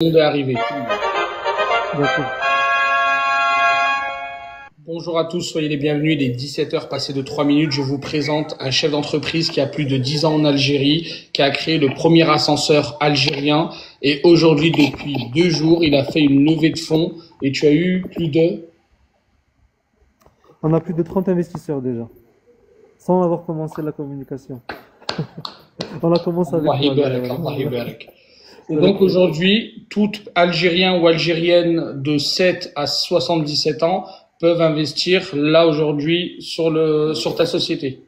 Monde est arrivé. D'accord. Bonjour à tous, soyez les bienvenus. Il est 17 heures passées de 3 minutes. Je vous présente un chef d'entreprise qui a plus de 10 ans en Algérie, qui a créé le premier ascenseur algérien. Et aujourd'hui, depuis 2 jours, il a fait une levée de fonds. Et tu as eu plus de... On a plus de 30 investisseurs déjà, sans avoir commencé la communication. On la commence avec Allah toi, barak, d'ailleurs. Allah barak. Et Avec donc plaisir. aujourd'hui, tout Algérien ou Algérienne de 7 à 77 ans peuvent investir là aujourd'hui sur ta société.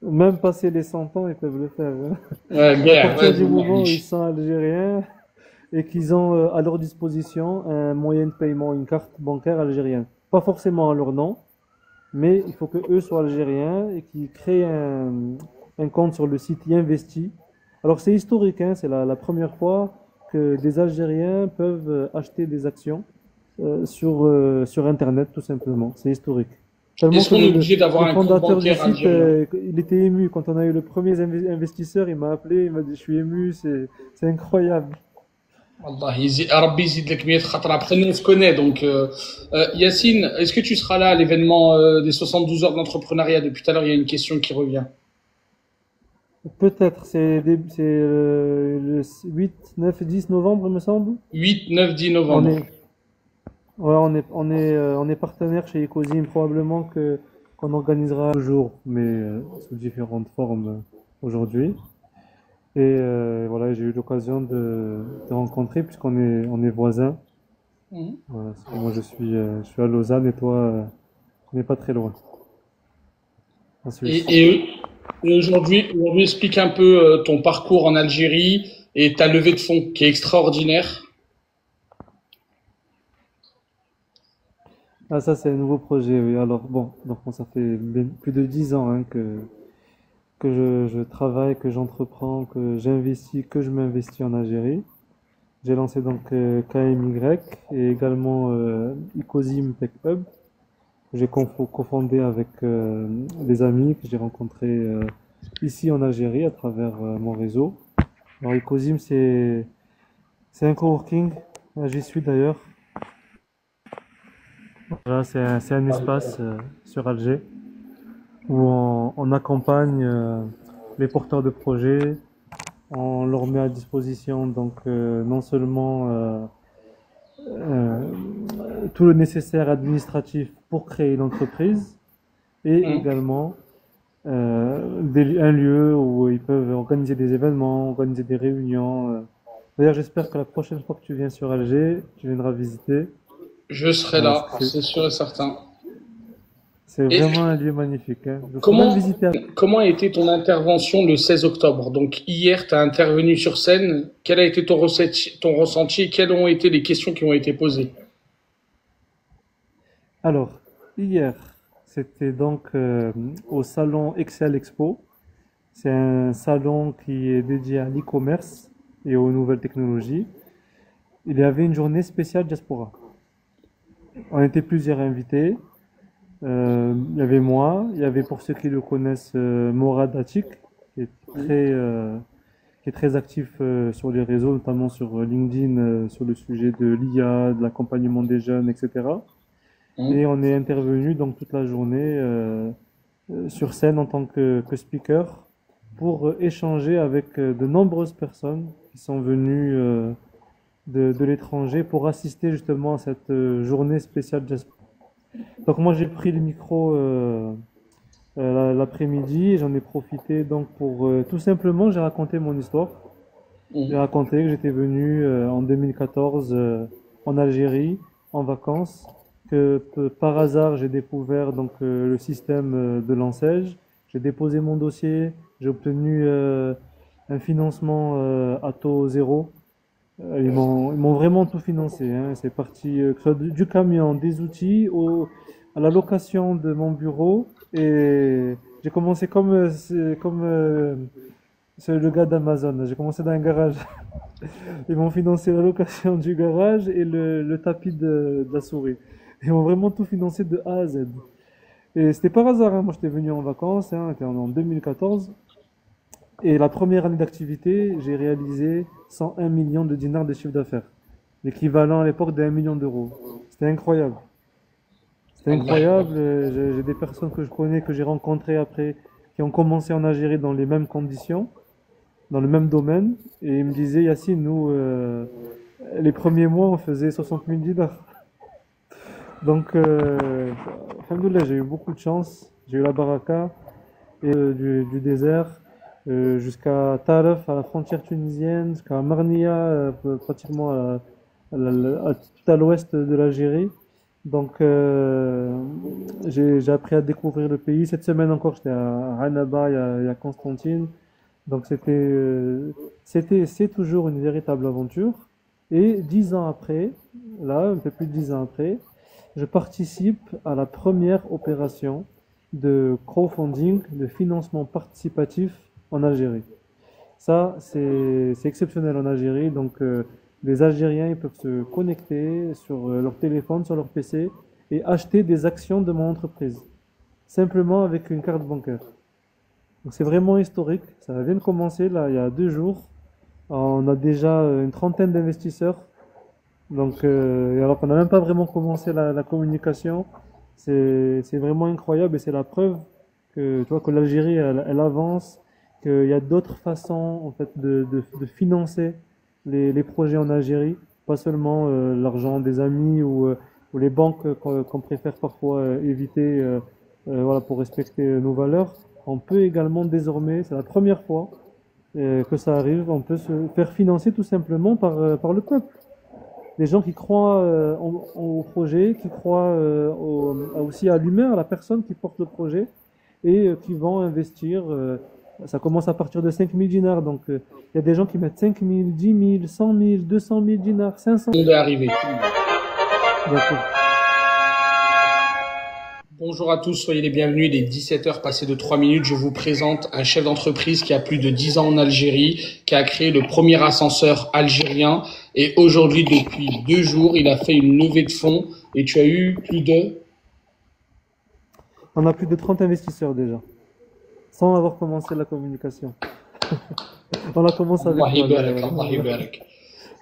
Même passer les 100 ans, ils peuvent le faire, hein. À Bien, partir ouais, du moment où ils معليش. sont algériens et qu'ils ont à leur disposition un moyen de paiement, une carte bancaire algérienne. Pas forcément à leur nom, mais il faut que eux soient algériens et qu'ils créent un compte sur le site Yinvesti. Alors c'est historique, hein, c'est la première fois que des Algériens peuvent acheter des actions sur Internet, tout simplement. C'est historique. Tellement Est-ce que qu'on est obligé d'avoir le un compte fondateur du bancaire site, algérien? il était ému. Quand on a eu le premier investisseur, il m'a appelé, il m'a dit, je suis ému, c'est incroyable. Allah, Rabbi يزيد لك 100 خطرة. Après, nous, on se connaît. Donc, Yacine, est-ce que tu seras là à l'événement des 72 heures d'entrepreneuriat? Depuis tout à l'heure, il y a une question qui revient. Peut-être, c'est le 8, 9 et 10 novembre, il me semble. 8, 9, 10 On novembre. est, ouais, on est partenaire chez Ecosim, probablement qu'on organisera un jour, mais sous différentes formes aujourd'hui. Et voilà, j'ai eu l'occasion de te rencontrer puisqu'on est voisins. Mhm. Voilà, parce que moi je suis à Lausanne et toi, on n'est pas très loin, en Et, Suisse. et, et aujourd'hui, explique un peu ton parcours en Algérie et ta levée de fonds qui est extraordinaire. Ah, ça, c'est un nouveau projet, oui. Alors, bon, donc, bon, ça fait plus de 10 ans hein, que je travaille, que j'entreprends, que j'investis, que je m'investis en Algérie. J'ai lancé donc KMY et également Icosim Tech Hub, que j'ai cofondé avec des amis que j'ai rencontrés ici en Algérie à travers mon réseau. Alors, Icosim, c'est un coworking. J'y suis d'ailleurs. Voilà, c'est un espace sur Alger où on accompagne les porteurs de projets, on leur met à disposition donc non seulement euh, tout le nécessaire administratif pour créer une entreprise et Mhm. également un lieu où ils peuvent organiser des événements, organiser des réunions. D'ailleurs, j'espère que la prochaine fois que tu viens sur Alger, tu viendras visiter. Je serai Voilà, là, c'est sûr et certain. c'est Et vraiment un lieu magnifique, hein. Il faut même comment, visiter. comment a été ton intervention le 16 octobre? Donc hier, tu as intervenu sur scène. Quel a été ton ressenti? Quelles ont été les questions qui ont été posées? Alors, hier, c'était donc au salon Excel Expo. C'est un salon qui est dédié à l'e-commerce et aux nouvelles technologies. Il y avait une journée spéciale diaspora. On était plusieurs invités. Il y avait moi, il y avait pour ceux qui le connaissent Morad Atik, qui est très, euh, qui est très actif sur les réseaux, notamment sur LinkedIn, sur le sujet de l'IA, de l'accompagnement des jeunes, etc. Et Mhm. on est intervenu donc toute la journée sur scène en tant que speaker pour échanger avec de nombreuses personnes qui sont venues de l'étranger pour assister justement à cette journée spéciale diaspora. Donc moi j'ai pris le micro l'après-midi et j'en ai profité donc pour tout simplement j'ai raconté mon histoire. J'ai Mhm. raconté que j'étais venu en 2014 en Algérie en vacances, que par hasard j'ai découvert donc le système de l'enseigne. J'ai déposé mon dossier, j'ai obtenu un financement à taux zéro. Ils m'ont vraiment tout financé, hein. C'est parti que ce soit du camion, des outils, à la location de mon bureau. Et j'ai commencé comme le gars d'Amazon. J'ai commencé dans un garage. Ils m'ont financé la location du garage et le tapis de la souris. Ils m'ont vraiment tout financé de A à Z. Et c'était par hasard, hein. Moi, j'étais venu en vacances, hein, c'était en 2014. Et la première année d'activité, j'ai réalisé 101 millions de dinars de chiffre d'affaires. l'équivalent à l'époque d'1 million d'euros. C'était incroyable. C'était Allah. incroyable. J'ai des personnes que je connais, que j'ai rencontrées après, qui ont commencé en Algérie dans les mêmes conditions, dans le même domaine, et ils me disaient, Yacine, nous, les premiers mois, on faisait 60 000 dinars. Donc, alhamdoulilah, j'ai eu beaucoup de chance. J'ai eu la baraka et, du désert jusqu'à Taref, à la frontière tunisienne, jusqu'à Marnia, pratiquement tout à l'ouest de l'Algérie. Donc, j'ai appris à découvrir le pays. Cette semaine encore, j'étais à Annaba, il y a Constantine. Donc, c'est toujours une véritable aventure. Et 10 ans après, là, un peu plus de 10 ans après, je participe à la première opération de crowdfunding, de financement participatif en Algérie. Ça, c'est exceptionnel en Algérie. Donc, les Algériens ils peuvent se connecter sur leur téléphone, sur leur PC et acheter des actions de mon entreprise, simplement avec une carte bancaire. Donc, c'est vraiment historique. Ça vient de commencer, là, il y a 2 jours. On a déjà une trentaine d'investisseurs. Donc, et alors qu'on n'a même pas vraiment commencé la communication, c'est vraiment incroyable et c'est la preuve que, tu vois, que l'Algérie, elle avance, qu'il y a d'autres façons en fait, de financer les projets en Algérie, pas seulement l'argent des amis ou les banques qu'on préfère parfois éviter voilà, pour respecter nos valeurs. On peut également désormais, c'est la première fois que ça arrive, on peut se faire financer tout simplement par le peuple. Des gens qui croient au projet, qui croient aussi à l'humain, à la personne qui porte le projet et qui vont investir. Ça commence à partir de 5 000 dinars. Donc, il y a des gens qui mettent 5 000, 10 000, 100 000, 200 000 dinars, 500. Tout le monde est arrivé. D'accord. Bonjour à tous, soyez les bienvenus. Il est 17 heures passées de 3 minutes. Je vous présente un chef d'entreprise qui a plus de 10 ans en Algérie, qui a créé le premier ascenseur algérien. Et aujourd'hui, depuis 2 jours, il a fait une levée de fonds. Et tu as eu plus de... On a plus de 30 investisseurs déjà, sans avoir commencé la communication. On la commence avec Allah toi. barak, Allah barak. Et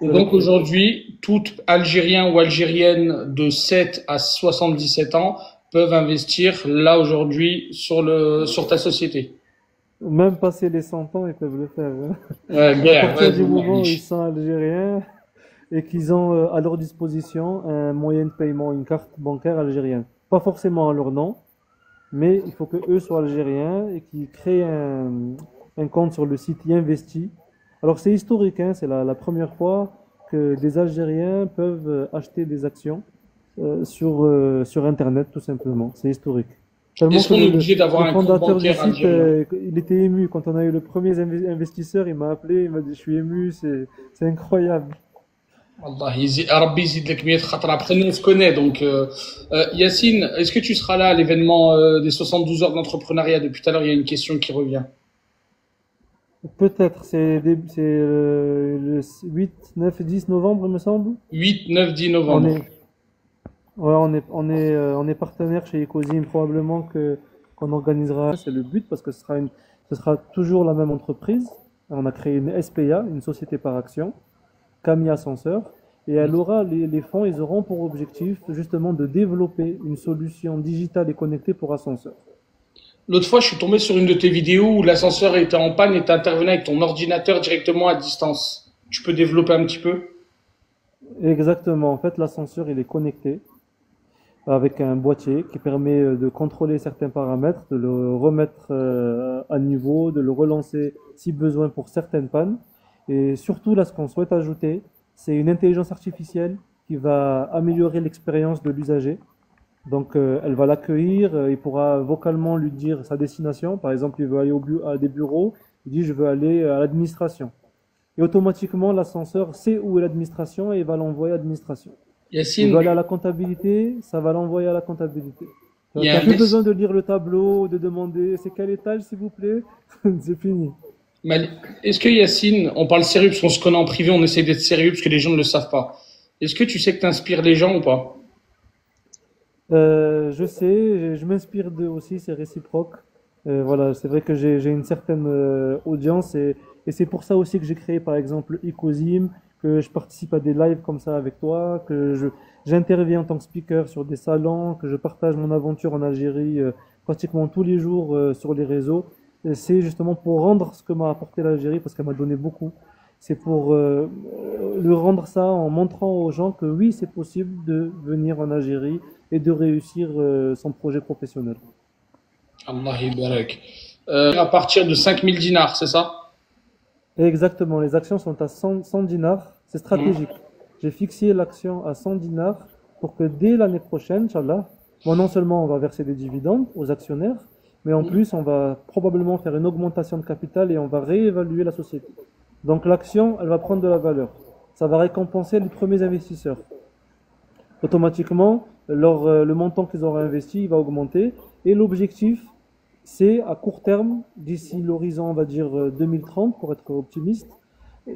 C'est la donc preuve. aujourd'hui, tout Algérien ou Algérienne de 7 à 77 ans peuvent investir là aujourd'hui sur ta société. Même passer les 100 ans, ils peuvent le faire, hein. Ouais, À bien, partir ouais, du moment où ils معليش. sont algériens et qu'ils ont à leur disposition un moyen de paiement, une carte bancaire algérienne. Pas forcément à leur nom, mais il faut que eux soient algériens et qu'ils créent un compte sur le site Yinvesti. Alors c'est historique, hein, c'est la première fois que des Algériens peuvent acheter des actions sur Internet, tout simplement. C'est historique. Tellement Est-ce que qu'on est obligé d'avoir le un compte fondateur du bancaire site, algérien? il était ému. Quand on a eu le premier investisseur, il m'a appelé, il m'a dit, je suis ému, c'est incroyable. Allah, Rabbi يزيد لك 100 خطرة. Après, nous, on se connaît. Donc, Yacine, est-ce que tu seras là à l'événement des 72 heures d'entrepreneuriat? Depuis tout à l'heure, il y a une question qui revient. Peut-être, c'est le 8, 9 et 10 novembre, il me semble. 8, 9, 10 On novembre. est, ouais, on est partenaire chez Ecosim, probablement qu'on organisera. C'est le but parce que ce sera toujours la même entreprise. On a créé une SPA, une société par action, Camille Ascenseur, et elle aura les fonds, ils auront pour objectif justement de développer une solution digitale et connectée pour ascenseurs. L'autre fois, je suis tombé sur une de tes vidéos où l'ascenseur était en panne et tu intervenais avec ton ordinateur directement à distance. Tu peux développer un petit peu? Exactement, en fait, l'ascenseur, il est connecté avec un boîtier qui permet de contrôler certains paramètres, de le remettre à niveau, de le relancer si besoin pour certaines pannes. Et surtout, là, ce qu'on souhaite ajouter, c'est une intelligence artificielle qui va améliorer l'expérience de l'usager. Donc, elle va l'accueillir, il pourra vocalement lui dire sa destination. Par exemple, il veut aller à des bureaux, il dit je veux aller à l'administration. Et automatiquement, l'ascenseur sait où est l'administration et il va l'envoyer à l'administration. Il veut Yacine, aller à la comptabilité, ça va l'envoyer à la comptabilité. il y Tu a n'as un plus mess- besoin de lire le tableau, de demander c'est quel étage s'il vous plaît. C'est fini. Est-ce que Yacine, on parle sérieux parce qu'on se connaît en privé, on essaie d'être sérieux parce que les gens ne le savent pas. Est-ce que tu sais que tu inspires les gens ou pas? Je sais, je m'inspire d'eux aussi, c'est réciproque. Voilà, c'est vrai que j'ai une certaine audience et c'est pour ça aussi que j'ai créé par exemple Ecosim, que je participe à des lives comme ça avec toi, j'interviens en tant que speaker sur des salons, que je partage mon aventure en Algérie pratiquement tous les jours sur les réseaux. Et c'est justement pour rendre ce que m'a apporté l'Algérie, parce qu'elle m'a donné beaucoup. C'est pour le rendre ça en montrant aux gens que oui, c'est possible de venir en Algérie et de réussir son projet professionnel. Allah barak. À partir de 5000 dinars, c'est ça? Et exactement, les actions sont à 100 dinars, c'est Hmm. stratégique. J'ai fixé l'action à 100 dinars pour que dès l'année prochaine, Inch'Allah, bon, non seulement on va verser des dividendes aux actionnaires, mais en plus on va probablement faire une augmentation de capital et on va réévaluer la société. Donc l'action, elle va prendre de la valeur. Ça va récompenser les premiers investisseurs. Automatiquement, le montant qu'ils auront investi, il va augmenter. Et l'objectif, c'est à court terme, d'ici l'horizon, on va dire 2030, pour être optimiste,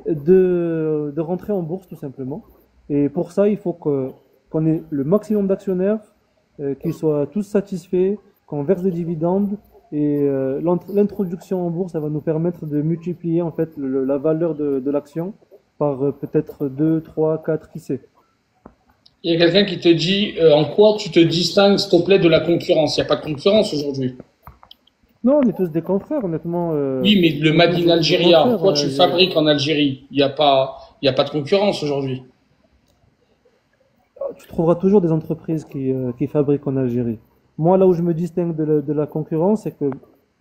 de rentrer en bourse tout simplement. Et pour ça, il faut qu'on ait le maximum d'actionnaires, qu'ils soient tous satisfaits, qu'on verse des dividendes. Et l'introduction en bourse, ça va nous permettre de multiplier en fait la valeur de l'action par peut-être 2, 3, 4, qui sait. Il y a quelqu'un qui te dit en quoi tu te distingues, s'il te plaît, de la concurrence. Il n'y a pas de concurrence aujourd'hui. Non, on est tous des confrères, honnêtement. Oui, mais le On est Made tous in des Algeria, en confrères quoi en tu Algérie. fabriques en Algérie? Il y a pas de concurrence aujourd'hui. Tu trouveras toujours des entreprises qui fabriquent en Algérie. Moi, là où je me distingue de la concurrence, c'est que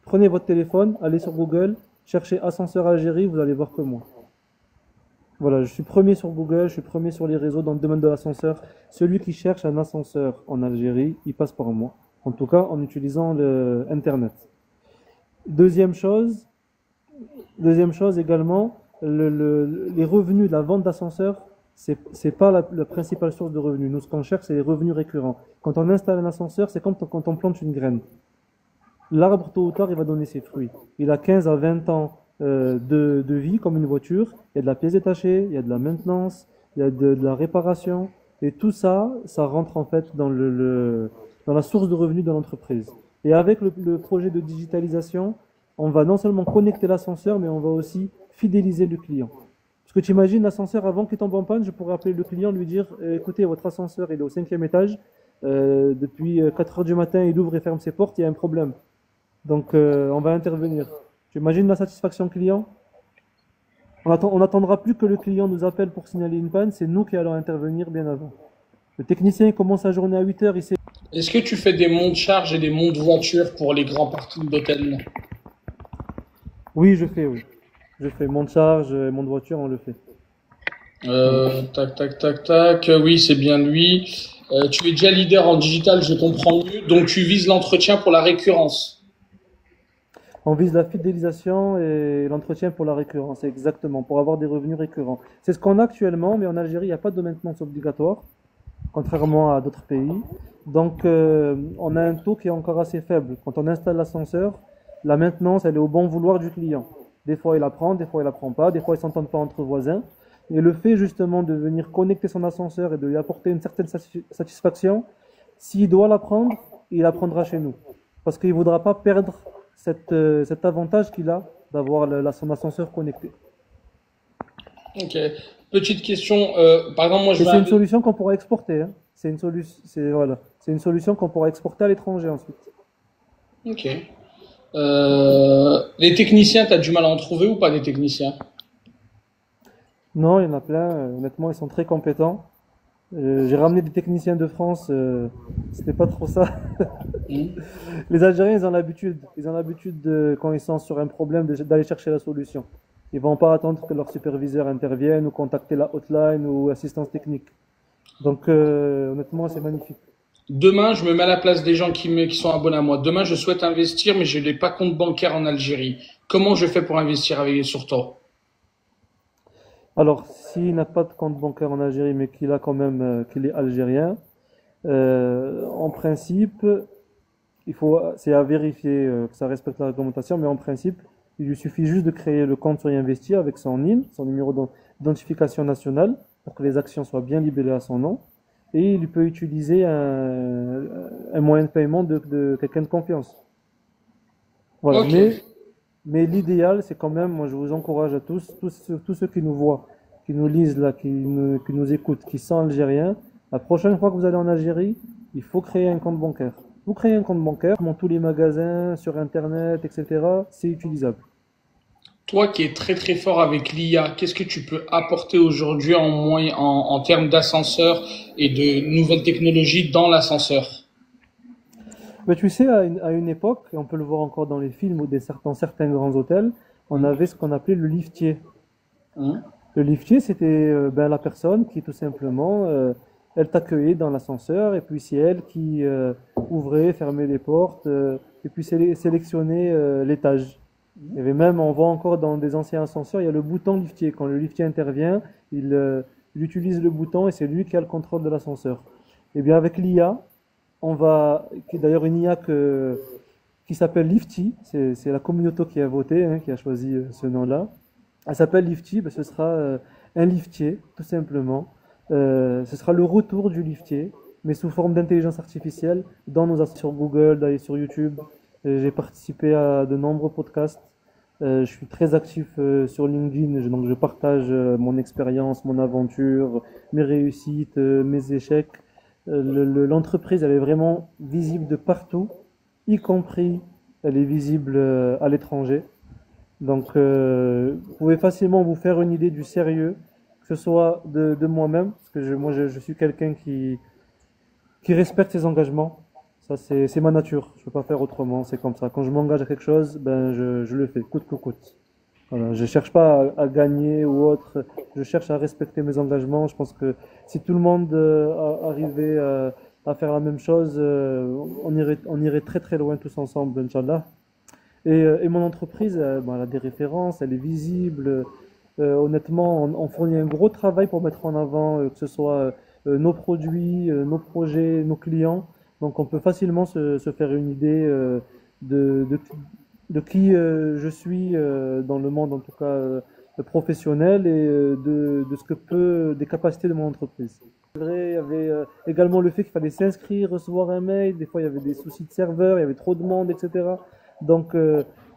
prenez votre téléphone, allez sur Google, cherchez ascenseur Algérie, vous allez voir que moi. Voilà, je suis premier sur Google, je suis premier sur les réseaux dans le domaine de l'ascenseur. Celui qui cherche un ascenseur en Algérie, il passe par moi. En tout cas, en utilisant le Internet. Deuxième chose, Deuxième chose également, les revenus de la vente d'ascenseurs, c'est pas la principale source de revenus. Nous, ce qu'on cherche, c'est les revenus récurrents. Quand on installe un ascenseur, c'est comme quand on plante une graine. L'arbre, tôt ou tard, il va donner ses fruits. Il a 15 à 20 ans de vie, comme une voiture. Il y a de la pièce détachée, il y a de la maintenance, il y a de la réparation. Et tout ça, ça rentre en fait dans la source de revenus de l'entreprise. Et avec le projet de digitalisation, on va non seulement connecter l'ascenseur, mais on va aussi fidéliser le client. Parce que tu imagines l'ascenseur avant qu'il tombe en panne, je pourrais appeler le client, lui dire écoutez, votre ascenseur il est au 5e étage, depuis 4 heures du matin, il ouvre et ferme ses portes, il y a un problème. Donc on va intervenir. Tu imagines la satisfaction client? On n'attendra plus que le client nous appelle pour signaler une panne, c'est nous qui allons intervenir bien avant. Le technicien il commence sa journée à 8 heures, il sait. Est-ce que tu fais des monts de charge et des monts de voiture pour les grands parkings d'hôtels? Oui, je fais, oui. Je fais mon charge, mon voiture, on le fait. Oui. Tac, tac, tac, tac. Oui, c'est bien lui. Tu es déjà leader en digital, je comprends mieux. Donc tu vises l'entretien pour la récurrence. On vise la fidélisation et l'entretien pour la récurrence, exactement, pour avoir des revenus récurrents. C'est ce qu'on a actuellement, mais en Algérie, il n'y a pas de maintenance obligatoire, contrairement à d'autres pays. Donc, on a un taux qui est encore assez faible. Quand on installe l'ascenseur, la maintenance, elle est au bon vouloir du client. Des fois, il la prend, des fois, il la prend pas, des fois, ils s'entendent pas entre voisins. Et le fait justement de venir connecter son ascenseur et de lui apporter une certaine satisfaction, s'il doit la prendre, il la prendra chez nous. Parce qu'il ne voudra pas perdre cet avantage qu'il a d'avoir son ascenseur connecté. Ok. Petite question. Par exemple, moi je Et vais. c'est une solution qu'on pourra exporter, hein. Voilà. C'est une solution qu'on pourra exporter à l'étranger ensuite. Ok. Les techniciens, t'as du mal à en trouver ou pas des techniciens? Non, il y en a plein. Honnêtement, ils sont très compétents. J'ai ramené des techniciens de France. C'était pas trop ça. Hmm. Les Algériens, ils ont l'habitude. Ils ont l'habitude quand ils sont sur un problème d'aller chercher la solution. Ils vont pas attendre que leur superviseur intervienne ou contacter la hotline ou assistance technique. Donc, honnêtement, c'est magnifique. Demain, je me mets à la place des gens qui sont abonnés à moi. Demain, je souhaite investir, mais je n'ai pas compte bancaire en Algérie. Comment je fais pour investir avec sur toi? Alors, s'il n'a pas de compte bancaire en Algérie, mais qu'il a quand même, qu'il est algérien, en principe, c'est à vérifier que ça respecte la réglementation, mais en principe, il lui suffit juste de créer le compte sur Investir avec son NIN, son numéro d'identification nationale, pour que les actions soient bien libellées à son nom, et il peut utiliser un moyen de paiement de quelqu'un de confiance. Voilà. Ok. Mais l'idéal, c'est quand même, moi je vous encourage à tous ceux qui nous voient qui nous lisent là, qui nous écoutent, qui sont algériens, la prochaine fois que vous allez en Algérie, il faut créer un compte bancaire. Vous créez un compte bancaire, dans tous les magasins, sur Internet, etc. C'est utilisable. Toi qui es très très fort avec l'IA, qu'est-ce que tu peux apporter aujourd'hui en termes d'ascenseur et de nouvelles technologies dans l'ascenseur? Mais tu sais, à une époque, et on peut le voir encore dans les films ou dans certains grands hôtels, on avait ce qu'on appelait le liftier. Hein. Le liftier, c'était ben, la personne qui tout simplement, elle t'accueillait dans l'ascenseur et puis c'est elle qui ouvrait, fermait les portes et puis sélectionnait l'étage. Il y avait même, on voit encore dans des anciens ascenseurs, il y a le bouton liftier. Quand le liftier intervient, il utilise le bouton et c'est lui qui a le contrôle de l'ascenseur. Et bien avec l'IA, qui est d'ailleurs une IA qui s'appelle Lifty, c'est la communauté qui a voté, hein, qui a choisi ce nom-là. Elle s'appelle Lifty, ben, ce sera un liftier, tout simplement. Ce sera le retour du liftier, mais sous forme d'intelligence artificielle, dans nos sur Google, d'ailleurs sur YouTube. J'ai participé à de nombreux podcasts. Je suis très actif sur LinkedIn, donc je partage mon expérience, mon aventure, mes réussites, mes échecs. L'entreprise, elle est vraiment visible de partout, y compris elle est visible à l'étranger. Donc, vous pouvez facilement vous faire une idée du sérieux, que ce soit de moi-même, parce que je suis quelqu'un qui respecte ses engagements. Ça, c'est ma nature. Je ne peux pas faire autrement. C'est comme ça. Quand je m'engage à quelque chose, ben, je le fais, coûte que coûte. Voilà, je ne cherche pas à gagner ou autre. Je cherche à respecter mes engagements. Je pense que si tout le monde arrivait à faire la même chose, on irait très très loin tous ensemble, Inch'Allah. Et mon entreprise, bon, elle a des références, elle est visible. Honnêtement, on fournit un gros travail pour mettre en avant que ce soit nos produits, nos projets, nos clients. Donc on peut facilement se faire une idée de, de, de qui je suis dans le monde, en tout cas professionnel, et de ce que peut, des capacités de mon entreprise. C'est vrai, il y avait également le fait qu'il fallait s'inscrire, recevoir un mail. Des fois, il y avait des soucis de serveur, il y avait trop de monde, etc. Donc,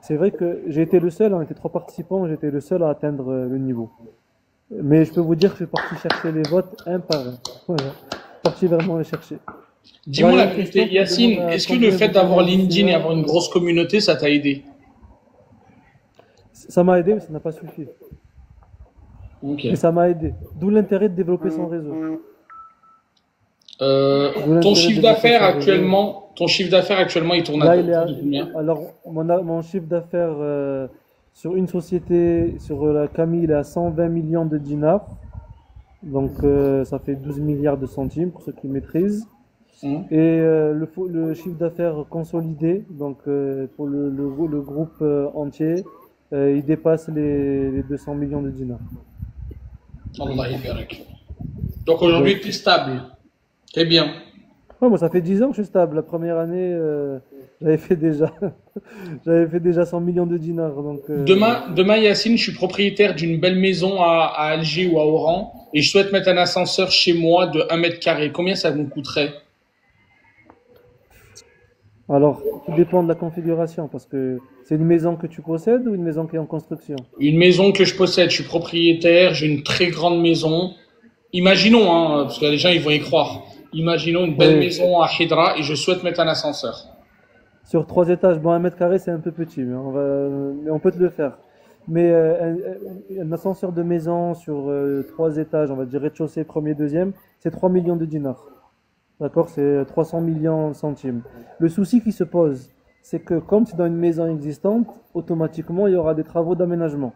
c'est vrai que j'ai été le seul, on était trois participants, j'étais le seul à atteindre le niveau. Mais je peux vous dire que je suis parti chercher les votes un par un. Voilà. Parti vraiment les chercher. Là, Dis-moi il y a la une question vérité, qui demande Yacine, est-ce que le combien fait vous gagnez d'avoir d'ici LinkedIn et là. avoir une grosse communauté, ça t'a aidé? Ça m'a aidé, mais ça n'a pas suffi. Ok. Mais ça m'a aidé. D'où l'intérêt de développer son réseau. D'où Ton l'intérêt de chiffre développer d'affaires son réseau. actuellement, il tourne à Là, peu il est près de combien? alors, mon chiffre d'affaires sur une société, sur la Camille, il est à 120 millions de dinars. Donc, ça fait 12 milliards de centimes pour ceux qui maîtrisent. Hein. Et le chiffre d'affaires consolidé, donc pour le groupe entier, il dépasse les 200 millions de dinars. Allah yabarak. Donc Donc, aujourd'hui, tu es stable. Très bien. ouais, moi, ça fait 10 ans que je suis stable. La première année, j'avais fait déjà, j'avais fait déjà 100 millions de dinars. Donc, Demain, Yacine, je suis propriétaire d'une belle maison à Alger ou à Oran et je souhaite mettre un ascenseur chez moi de 1 mètre carré. Combien ça me coûterait? alors, tout dépend de la configuration, parce que c'est une maison que tu possèdes ou une maison qui est en construction. Une maison que je possède, je suis propriétaire, j'ai une très grande maison. Imaginons, hein, parce que les gens ils vont y croire. Imaginons une belle Oui, maison à Hydra et je souhaite mettre un ascenseur. sur 3 étages, bon, 1 mètre carré, c'est un peu petit, mais on peut te le faire. Mais un ascenseur de maison sur 3 étages, on va dire rez-de-chaussée, premier, deuxième, c'est 3 millions de dinars. D'accord? C'est 300 millions de centimes. Le souci qui se pose, c'est que comme c'est dans une maison existante, automatiquement, il y aura des travaux d'aménagement.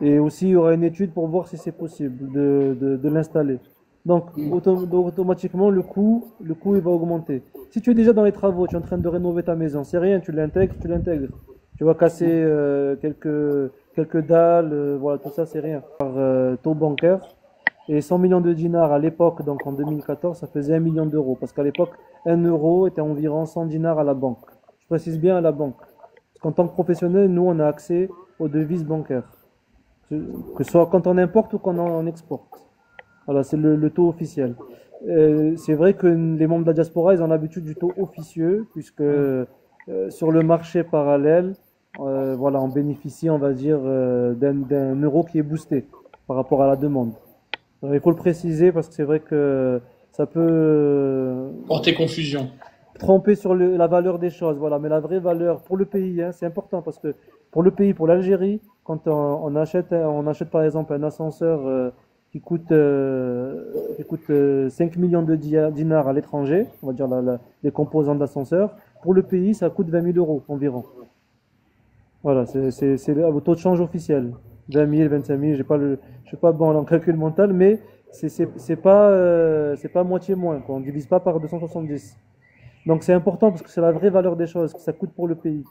Et aussi, il y aura une étude pour voir si c'est possible de l'installer. Donc, automatiquement, le coût, il va augmenter. Si tu es déjà dans les travaux, tu es en train de rénover ta maison, c'est rien, tu l'intègres. Tu vas casser quelques dalles, voilà, tout ça, c'est rien. Par taux bancaire. Et 100 millions de dinars à l'époque, donc en 2014, ça faisait 1 million d'euros. Parce qu'à l'époque, 1 euro était environ 100 dinars à la banque. Je précise bien à la banque. Parce qu'en tant que professionnel, nous, on a accès aux devises bancaires. Que ce soit quand on importe ou quand on exporte. Voilà, c'est le taux officiel. C'est vrai que les membres de la diaspora, ils ont l'habitude du taux officieux, puisque sur le marché parallèle, voilà, on bénéficie, on va dire, d'un euro qui est boosté. par rapport à la demande. Alors, il faut le préciser parce que c'est vrai que ça peut Porter confusion. tromper sur la valeur des choses. Voilà, mais la vraie valeur pour le pays, hein, c'est important parce que pour le pays, pour l'Algérie, quand on achète par exemple un ascenseur qui coûte 5 millions de dinars à l'étranger, on va dire les composants de l'ascenseur, pour le pays, ça coûte 20 000 euros environ. Voilà, c'est le taux de change officiel. 20 000, 25 000, je suis pas bon en calcul mental, mais c'est pas moitié moins, quoi. On divise pas par 270. Donc c'est important parce que c'est la vraie valeur des choses, que ça coûte pour le pays.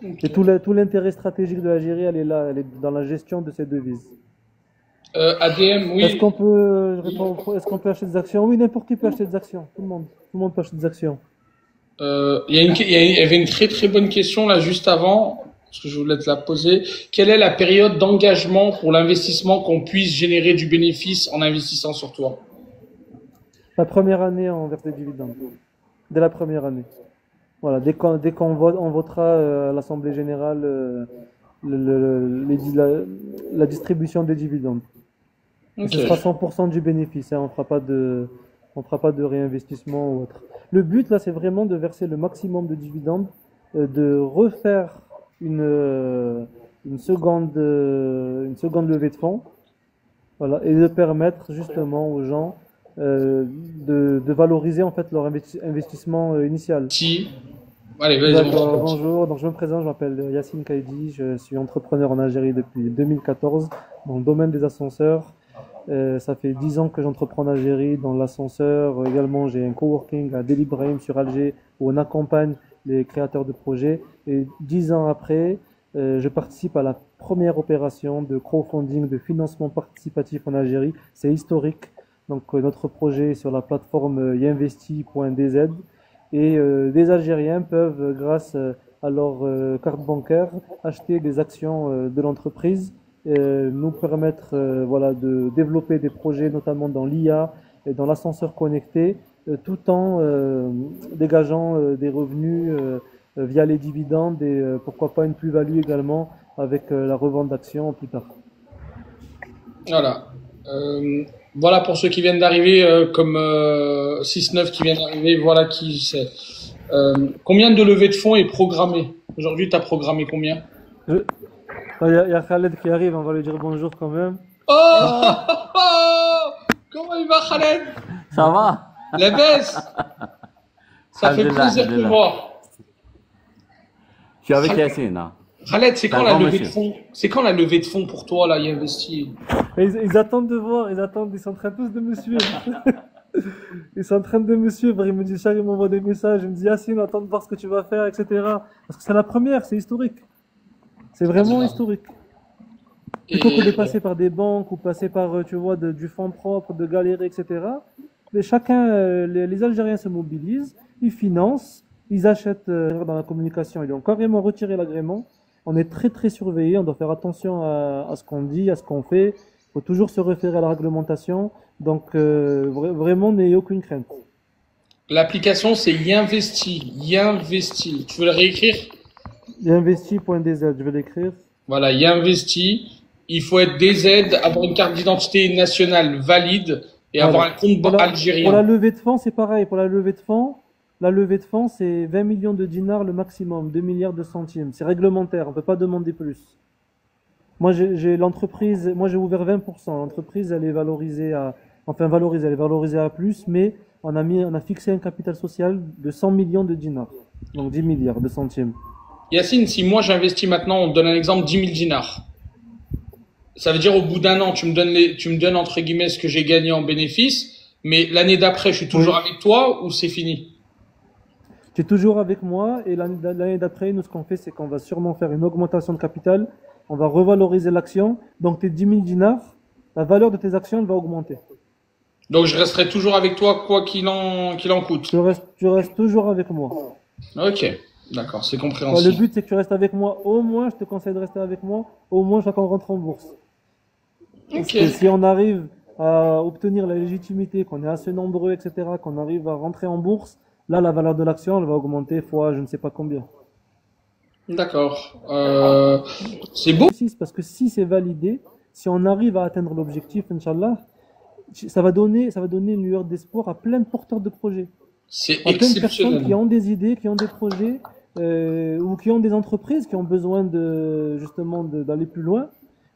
Et Ok. tout l'intérêt stratégique de l'Algérie, elle est là, elle est dans la gestion de ces devises. ADM, Est-ce oui. qu'on peut, je réponds, est-ce qu'on peut acheter des actions? Oui, n'importe qui peut acheter des actions. Tout le monde peut acheter des actions. Il y avait une très très bonne question là juste avant, parce que je voulais te la poser. Quelle est la période d'engagement pour l'investissement qu'on puisse générer du bénéfice en investissant sur toi? La première année, on verse des dividendes. Dès la première année. Voilà, dès qu'on vote, on votera à l'Assemblée générale la distribution des dividendes. Et ce Ok. sera 100% du bénéfice, hein, on fera pas de réinvestissement ou autre. Le but là, c'est vraiment de verser le maximum de dividendes, de refaire une, euh, une seconde levée de fonds, voilà, et de permettre justement aux gens de valoriser en fait leur investissement initial. Si. Allez, vas-y, on D'accord, raconte. bonjour. Donc, je me présente, je m'appelle Yacine Kaidi, je suis entrepreneur en Algérie depuis 2014 dans le domaine des ascenseurs. Ça fait 10 ans que j'entreprends en Algérie dans l'ascenseur. Également, j'ai un coworking à Del Ibrahim sur Alger où on accompagne les créateurs de projets. Et 10 ans après, je participe à la première opération de crowdfunding, de financement participatif en Algérie. C'est historique. Donc, notre projet est sur la plateforme yinvesti.dz et des Algériens peuvent, grâce à leur carte bancaire, acheter des actions de l'entreprise, nous permettre voilà, de développer des projets, notamment dans l'IA et dans l'ascenseur connecté, tout en dégageant des revenus via les dividendes et pourquoi pas une plus-value également avec la revente d'actions plus tard. Voilà. Euh, voilà pour ceux qui viennent d'arriver, comme 6-9 qui viennent d'arriver, voilà qui c'est. Combien de levées de fonds est programmé? Aujourd'hui, tu as programmé combien? Je- Il y a Khaled qui arrive, on va lui dire bonjour quand même. Oh, comment il va, Khaled? Ça va? La baisse. Ça fait Alhamdulillah, plaisir pour alhamdulillah. moi. Je suis avec Khaled, Yacine, hein. Khaled, c'est C'est quand un la grand levée de monsieur. fonds? C'est quand la levée de fonds pour toi, là, y investi? Et ils attendent de voir, ils attendent, ils sont en train tous de me suivre. Ils sont en train de me suivre, ils me disent, chaque, ils m'envoient des messages, ils me disent, Yacine, attends de voir ce que tu vas faire, etc. Parce que c'est la première, c'est historique. C'est vraiment historique. Plutôt que de Et passer par des banques ou passer par, tu vois, du fonds propre, de galérer, etc. Mais chacun, les Algériens se mobilisent, ils financent, ils achètent dans la communication, ils ont carrément retiré l'agrément. On est très très surveillé, on doit faire attention à ce qu'on dit, à ce qu'on fait. Il faut toujours se référer à la réglementation. Donc vraiment, n'ayez aucune crainte. l'application, c'est Yinvesti. Yinvesti. Tu veux le réécrire? Investi.dz, je vais l'écrire. Voilà, Yinvesti. Il faut être DZ, avoir une carte d'identité nationale valide et avoir Voilà. un compte Pour pour la algérien. levée de fonds, c'est pareil. Pour la levée de fonds, c'est 20 millions de dinars le maximum, 2 milliards de centimes. C'est réglementaire, on ne peut pas demander plus. Moi, j'ai l'entreprise, moi j'ai ouvert 20%. L'entreprise, elle est valorisée à, enfin valorisée, elle est valorisée à plus, mais on a fixé un capital social de 100 millions de dinars. Donc 10 milliards de centimes. Yacine, si moi j'investis maintenant, on te donne un exemple, 10 000 dinars. Ça veut dire au bout d'un an, tu me donnes entre guillemets ce que j'ai gagné en bénéfice, mais l'année d'après, je suis toujours Oui. avec toi ou c'est fini? Tu es toujours avec moi et l'année d'après, nous, ce qu'on fait, c'est qu'on va sûrement faire une augmentation de capital. On va revaloriser l'action. Donc tes 10 000 dinars, la valeur de tes actions, elle va augmenter. Donc je resterai toujours avec toi quoi qu'il en coûte. Tu restes toujours avec moi. Ok, d'accord, c'est Ouais, le compréhensible. but, c'est que tu restes avec moi. Au moins, je te conseille de rester avec moi. Au moins, jusqu'à qu'on rentre en bourse. Parce Ok. que si on arrive à obtenir la légitimité, qu'on est assez nombreux, etc., qu'on arrive à rentrer en bourse, là, la valeur de l'action, elle va augmenter fois je ne sais pas combien. D'accord. C'est beau. Parce que si c'est validé, Si on arrive à atteindre l'objectif, Inch'Allah, ça va donner une lueur d'espoir à plein de porteurs de projets, C'est à plein de personnes qui exceptionnel. ont des idées, qui ont des projets, ou qui ont des entreprises qui ont besoin justement d'aller plus loin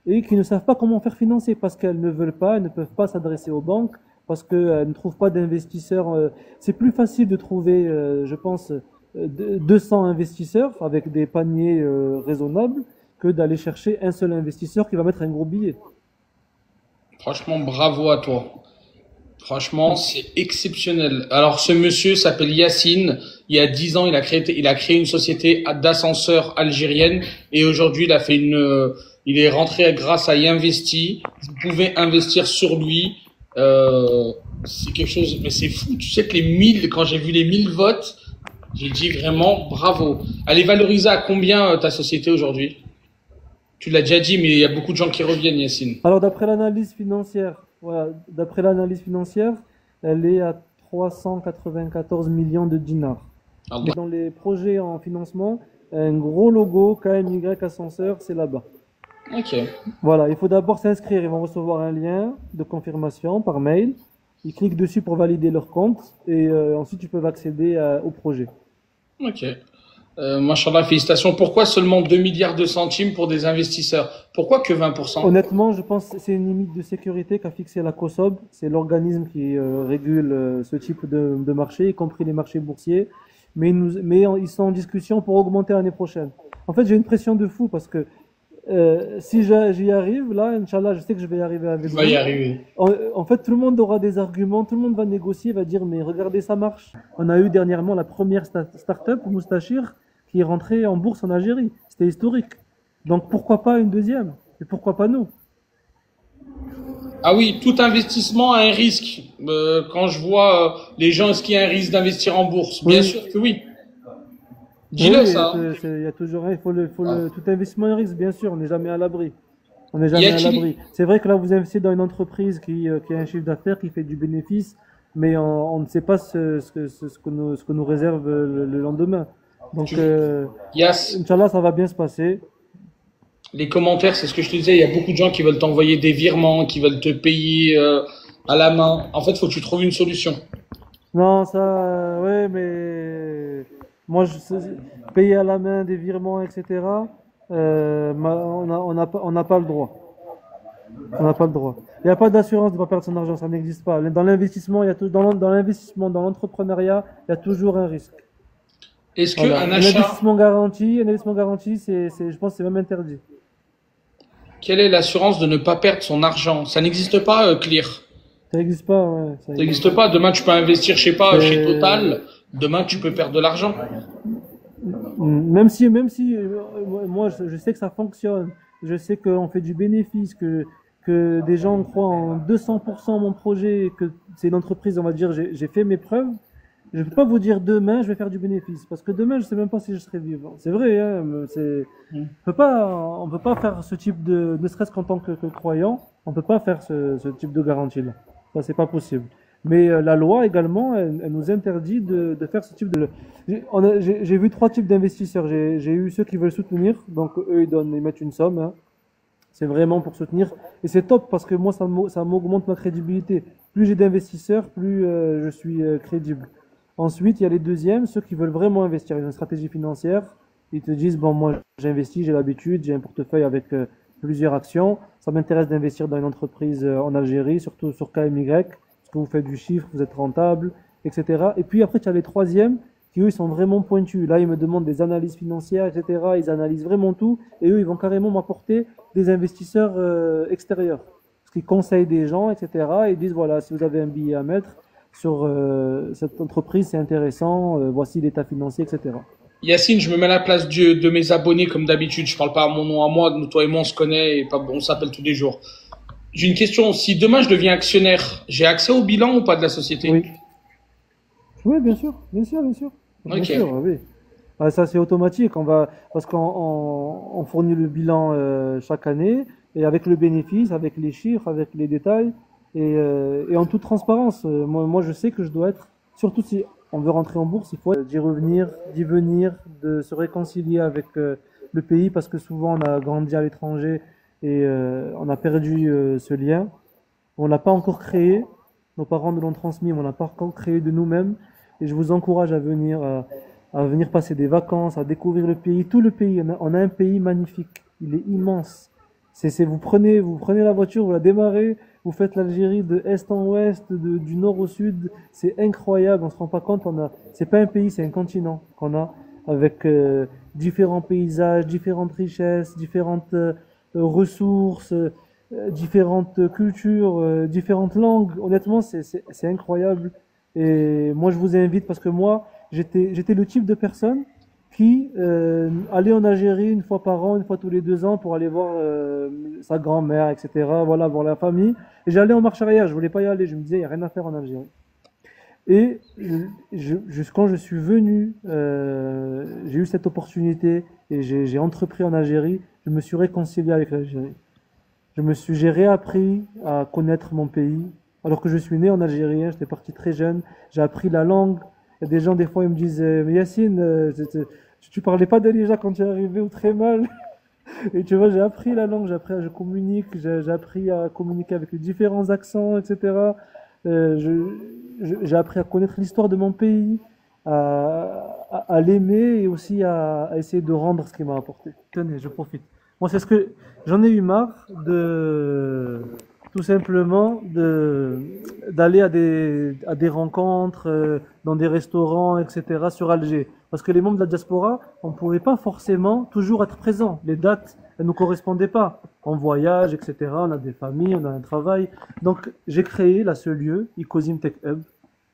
et qui ne savent pas comment faire financer parce qu'elles ne veulent pas, elles ne peuvent pas s'adresser aux banques, parce qu'elles ne trouvent pas d'investisseurs. C'est plus facile de trouver, je pense, 200 investisseurs avec des paniers raisonnables que d'aller chercher un seul investisseur qui va mettre un gros billet. Franchement, bravo à toi. Franchement, c'est exceptionnel. Alors, ce monsieur s'appelle Yacine. Il y a 10 ans, il a créé une société d'ascenseurs algérienne et aujourd'hui, il est rentré grâce à Investi. Vous pouvez investir sur lui. C'est quelque chose, mais c'est fou. Tu sais que quand j'ai vu les 1000 votes, j'ai dit vraiment bravo. Elle est valorisée à combien ta société aujourd'hui? Tu l'as déjà dit, mais il y a beaucoup de gens qui reviennent, Yacine. Alors, d'après l'analyse financière, voilà, d'après l'analyse financière, elle est à 394 millions de dinars. Mais Allah. dans les projets en financement, un gros logo KMY Ascenseur, c'est là-bas. Ok. Voilà, il faut d'abord s'inscrire. Ils vont recevoir un lien de confirmation par mail. Ils cliquent dessus pour valider leur compte et ensuite ils peuvent accéder au projet. Ok. Machallah, félicitations. Pourquoi seulement 2 milliards de centimes pour des investisseurs? Pourquoi que 20%? Honnêtement, je pense que c'est une limite de sécurité qu'a fixé la COSOB. C'est l'organisme qui régule ce type de marché, y compris les marchés boursiers. Mais ils sont en discussion pour augmenter l'année prochaine. En fait, j'ai une pression de fou parce que si j'y arrive, là, Inch'Allah, je sais que je vais y arriver avec Tu vous. vas y arriver. En fait, tout le monde aura des arguments, tout le monde va négocier, va dire, mais regardez, ça marche. On a eu dernièrement la première start-up, Moustachir, qui est rentrée en bourse en Algérie. C'était historique. Donc pourquoi pas une deuxième? Et pourquoi pas nous? Ah oui, tout investissement a un risque. Quand je vois les gens, est-ce qu'il y a un risque d'investir en bourse? Bien Oui, sûr que oui. oui, Dis-le ça. il y a toujours, tout investissement est un risque, bien sûr, on n'est jamais à l'abri. On n'est Y jamais à a-t-il, l'abri. C'est vrai que là, vous investissez dans une entreprise qui a un chiffre d'affaires, qui fait du bénéfice, mais on ne sait pas ce que nous réserve le lendemain. Donc, tu, Inch'Allah, ça va bien se passer. les commentaires, c'est ce que je te disais. Il y a beaucoup de gens qui veulent t'envoyer des virements, qui veulent te payer à la main. En fait, faut que tu trouves une solution. Non, ça, ouais, mais moi, payer à la main des virements, etc., on n'a pas le droit. On n'a pas le droit. Il n'y a pas d'assurance de ne pas perdre son argent, ça n'existe pas. Dans l'investissement, dans l'investissement, dans l'entrepreneuriat, il y a toujours un risque. Est-ce que Voilà. un achat, Un investissement garanti, je pense que c'est même interdit. quelle est l'assurance de ne pas perdre son argent? Ça n'existe pas, Clear. Ça n'existe pas, ouais, ça Ça n'existe n'existe pas. pas. Demain, tu peux investir, je sais pas, chez C'est- Total. Demain, tu peux perdre de l'argent. même si moi, je sais que ça fonctionne, je sais qu'on fait du bénéfice, que des gens croient en 200% mon projet, que c'est une entreprise, on va dire, j'ai fait mes preuves. Je ne peux pas vous dire demain je vais faire du bénéfice parce que demain je sais même pas si je serai vivant. C'est vrai, hein, mais on peut pas faire ce type ne serait-ce qu'en tant que croyant, on peut pas faire ce type de garantie-là. Ça c'est pas possible. Mais la loi également, elle nous interdit de faire ce type de. J'ai vu trois types d'investisseurs. J'ai eu ceux qui veulent soutenir, donc eux ils mettent une somme, hein. C'est vraiment pour soutenir. Et c'est top parce que moi, ça m'augmente ma crédibilité. Plus j'ai d'investisseurs, plus je suis crédible. Ensuite, il y a les deuxièmes, ceux qui veulent vraiment investir. Ils ont une stratégie financière. Ils te disent, bon, moi, j'investis, j'ai l'habitude, j'ai un portefeuille avec plusieurs actions. Ça m'intéresse d'investir dans une entreprise en Algérie, surtout sur KMY, parce que vous faites du chiffre, vous êtes rentable, etc. Et puis après, tu as les troisièmes qui, eux, ils sont vraiment pointus. Là, ils me demandent des analyses financières, etc. Ils analysent vraiment tout. Et eux, ils vont carrément m'apporter des investisseurs extérieurs. Parce qu'ils conseillent des gens, etc. Et ils disent, voilà, si vous avez un billet à mettre sur cette entreprise, c'est intéressant, voici l'état financier, etc. Yacine, je me mets à la place de mes abonnés comme d'habitude. Je parle pas à mon nom à moi. Toi et moi, on se connaît et on s'appelle tous les jours. J'ai une question. Si demain je deviens actionnaire, j'ai accès au bilan ou pas de la société? Oui. Oui, bien sûr, bien sûr, bien sûr. Bien Ok. sûr, oui. Ah, ça, c'est automatique. Parce qu'on fournit le bilan chaque année, et avec le bénéfice, avec les chiffres, avec les détails, et en toute transparence. Moi, je sais que je dois être, surtout si on veut rentrer en bourse, il faut d'y revenir, d'y venir, de se réconcilier avec le pays, parce que souvent on a grandi à l'étranger, et on a perdu ce lien. On l'a pas encore créé, nos parents nous l'ont transmis, mais on l'a pas encore créé de nous-mêmes. Et je vous encourage à venir passer des vacances, à découvrir le pays, tout le pays. On a un pays magnifique, il est immense. Vous prenez la voiture, vous la démarrez, vous faites l'Algérie de est en ouest, du nord au sud. C'est incroyable, on se rend pas compte. C'est pas un pays, c'est un continent qu'on a avec différents paysages, différentes richesses, différentes ressources, différentes cultures, différentes langues. Honnêtement, c'est incroyable. Et moi, je vous invite parce que moi, j'étais le type de personne qui allait en Algérie une fois par an, une fois tous les 2 ans pour aller voir sa grand-mère, etc. Voilà, voir la famille. Et j'allais en marche arrière, je voulais pas y aller. Je me disais, il n'y a rien à faire en Algérie. Et quand je suis venu, j'ai eu cette opportunité et j'ai entrepris en Algérie. Je me suis réconcilié avec l'Algérie. J'ai réappris à connaître mon pays. Alors que je suis né en Algérien, j'étais parti très jeune. J'ai appris la langue. Il y a des gens, des fois, ils me disent, mais Yacine, tu parlais pas déjà quand tu es arrivé ou très mal. Et tu vois, j'ai appris la langue, j'ai appris à communiquer avec les différents accents, etc. J'ai appris à connaître l'histoire de mon pays, à l'aimer et aussi à essayer de rendre ce qu'il m'a apporté. Tenez, je profite. Moi, c'est ce que j'en ai eu marre tout simplement d'aller à des rencontres dans des restaurants, etc. sur Alger. Parce que les membres de la diaspora, on ne pouvait pas forcément toujours être présents. Les dates, elles ne nous correspondaient pas. On voyage, etc. On a des familles, on a un travail. Donc, j'ai créé là ce lieu, Ikosim Tech Hub.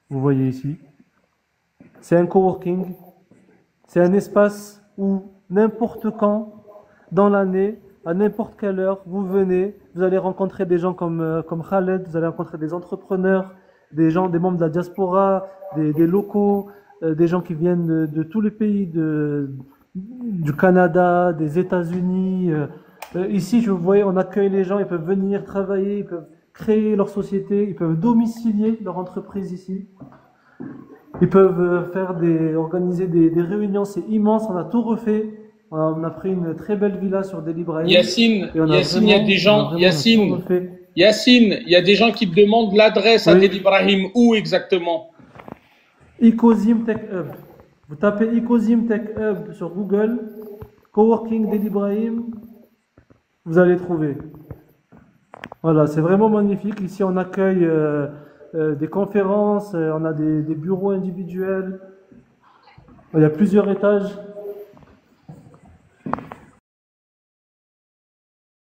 Vous voyez ici. C'est un coworking. C'est un espace où n'importe quand, dans l'année, à n'importe quelle heure, vous venez, vous allez rencontrer des gens comme Khaled, vous allez rencontrer des entrepreneurs, des membres de la diaspora, des locaux, des gens qui viennent de tous les pays du Canada, des États-Unis. Ici, je vous voyez, on accueille les gens, ils peuvent venir travailler, ils peuvent créer leur société, ils peuvent domicilier leur entreprise ici. Ils peuvent organiser des réunions, c'est immense, on a tout refait. On a pris une très belle villa sur Deli Ibrahim. Yacine, il y a des gens, Yacine, il y a des gens qui te demandent l'adresse à Deli Ibrahim. Où exactement? Ikosim Tech Hub. Vous tapez Ikosim Tech Hub sur Google, Coworking Deli Ibrahim, vous allez trouver. Voilà, c'est vraiment magnifique. Ici, on accueille des conférences, on a des bureaux individuels. Il y a plusieurs étages.